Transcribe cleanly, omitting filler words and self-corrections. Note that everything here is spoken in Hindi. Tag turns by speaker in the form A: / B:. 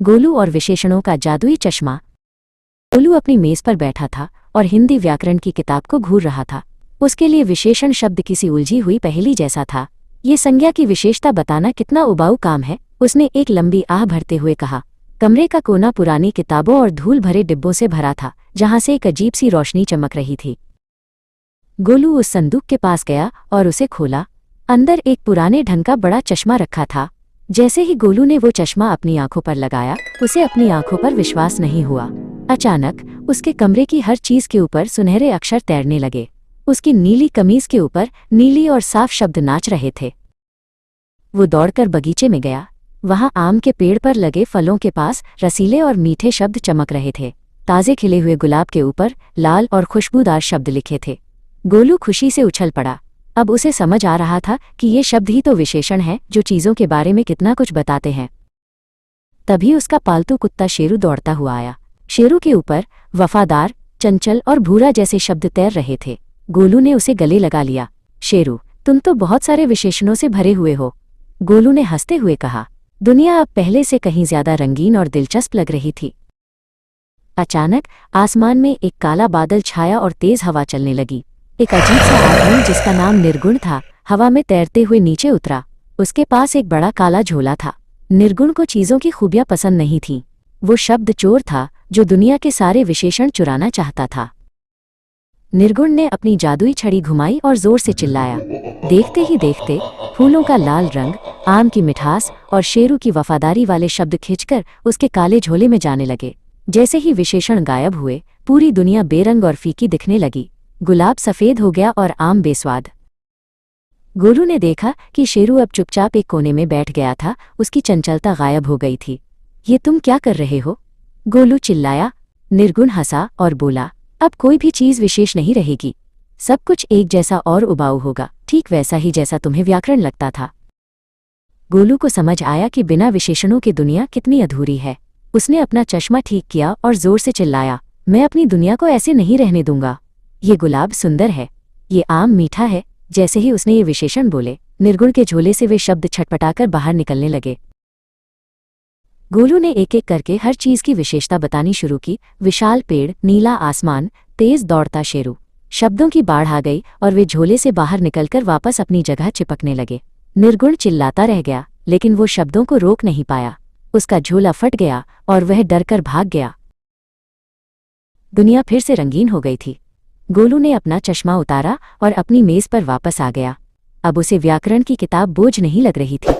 A: गोलू और विशेषणों का जादुई चश्मा। गोलू अपनी मेज पर बैठा था और हिंदी व्याकरण की किताब को घूर रहा था। उसके लिए विशेषण शब्द किसी उलझी हुई पहेली जैसा था। ये संज्ञा की विशेषता बताना कितना उबाऊ काम है, उसने एक लंबी आह भरते हुए कहा। कमरे का कोना पुरानी किताबों और धूल भरे डिब्बों से भरा था, जहां से एक अजीब सी रोशनी चमक रही थी। गोलू उस संदूक के पास गया और उसे खोला। अंदर एक पुराने ढंग का बड़ा चश्मा रखा था। जैसे ही गोलू ने वो चश्मा अपनी आंखों पर लगाया, उसे अपनी आंखों पर विश्वास नहीं हुआ। अचानक उसके कमरे की हर चीज के ऊपर सुनहरे अक्षर तैरने लगे। उसकी नीली कमीज के ऊपर नीली और साफ शब्द नाच रहे थे। वो दौड़कर बगीचे में गया। वहां आम के पेड़ पर लगे फलों के पास रसीले और मीठे शब्द चमक रहे थे। ताजे खिले हुए गुलाब के ऊपर लाल और खुशबूदार शब्द लिखे थे। गोलू खुशी से उछल पड़ा। अब उसे समझ आ रहा था कि ये शब्द ही तो विशेषण हैं जो चीजों के बारे में कितना कुछ बताते हैं। तभी उसका पालतू कुत्ता शेरू दौड़ता हुआ आया। शेरू के ऊपर वफादार, चंचल और भूरा जैसे शब्द तैर रहे थे। गोलू ने उसे गले लगा लिया। शेरू, तुम तो बहुत सारे विशेषणों से भरे हुए हो, गोलू ने हंसते हुए कहा। दुनिया अब पहले से कहीं ज्यादा रंगीन और दिलचस्प लग रही थी। अचानक आसमान में एक काला बादल छाया और तेज हवा चलने लगी। एक अजीब सा आदमी जिसका नाम निर्गुण था, हवा में तैरते हुए नीचे उतरा। उसके पास एक बड़ा काला झोला था। निर्गुण को चीजों की खूबियां पसंद नहीं थीं। वो शब्द चोर था जो दुनिया के सारे विशेषण चुराना चाहता था। निर्गुण ने अपनी जादुई छड़ी घुमाई और जोर से चिल्लाया। देखते ही देखते फूलों का लाल रंग, आम की मिठास और शेरू की वफादारी वाले शब्द खींचकर उसके काले झोले में जाने लगे। जैसे ही विशेषण गायब हुए, पूरी दुनिया बेरंग और फीकी दिखने लगी। गुलाब सफेद हो गया और आम बेस्वाद। गोलू ने देखा कि शेरू अब चुपचाप एक कोने में बैठ गया था। उसकी चंचलता गायब हो गई थी। ये तुम क्या कर रहे हो? गोलू चिल्लाया। निर्गुण हंसा और बोला, अब कोई भी चीज विशेष नहीं रहेगी। सब कुछ एक जैसा और उबाऊ होगा, ठीक वैसा ही जैसा तुम्हें व्याकरण लगता था। गोलू को समझ आया कि बिना विशेषणों की दुनिया कितनी अधूरी है। उसने अपना चश्मा ठीक किया और जोर से चिल्लाया, मैं अपनी दुनिया को ऐसे नहीं रहने दूंगा। ये गुलाब सुंदर है, ये आम मीठा है। जैसे ही उसने ये विशेषण बोले, निर्गुण के झोले से वे शब्द छटपटाकर बाहर निकलने लगे। गोलू ने एक एक करके हर चीज की विशेषता बतानी शुरू की। विशाल पेड़, नीला आसमान, तेज दौड़ता शेरू। शब्दों की बाढ़ आ गई और वे झोले से बाहर निकलकर वापस अपनी जगह चिपकने लगे। निर्गुण चिल्लाता रह गया, लेकिन वो शब्दों को रोक नहीं पाया। उसका झोला फट गया और वह डरकर भाग गया। दुनिया फिर से रंगीन हो गई थी। गोलू ने अपना चश्मा उतारा और अपनी मेज पर वापस आ गया। अब उसे व्याकरण की किताब बोझ नहीं लग रही थी।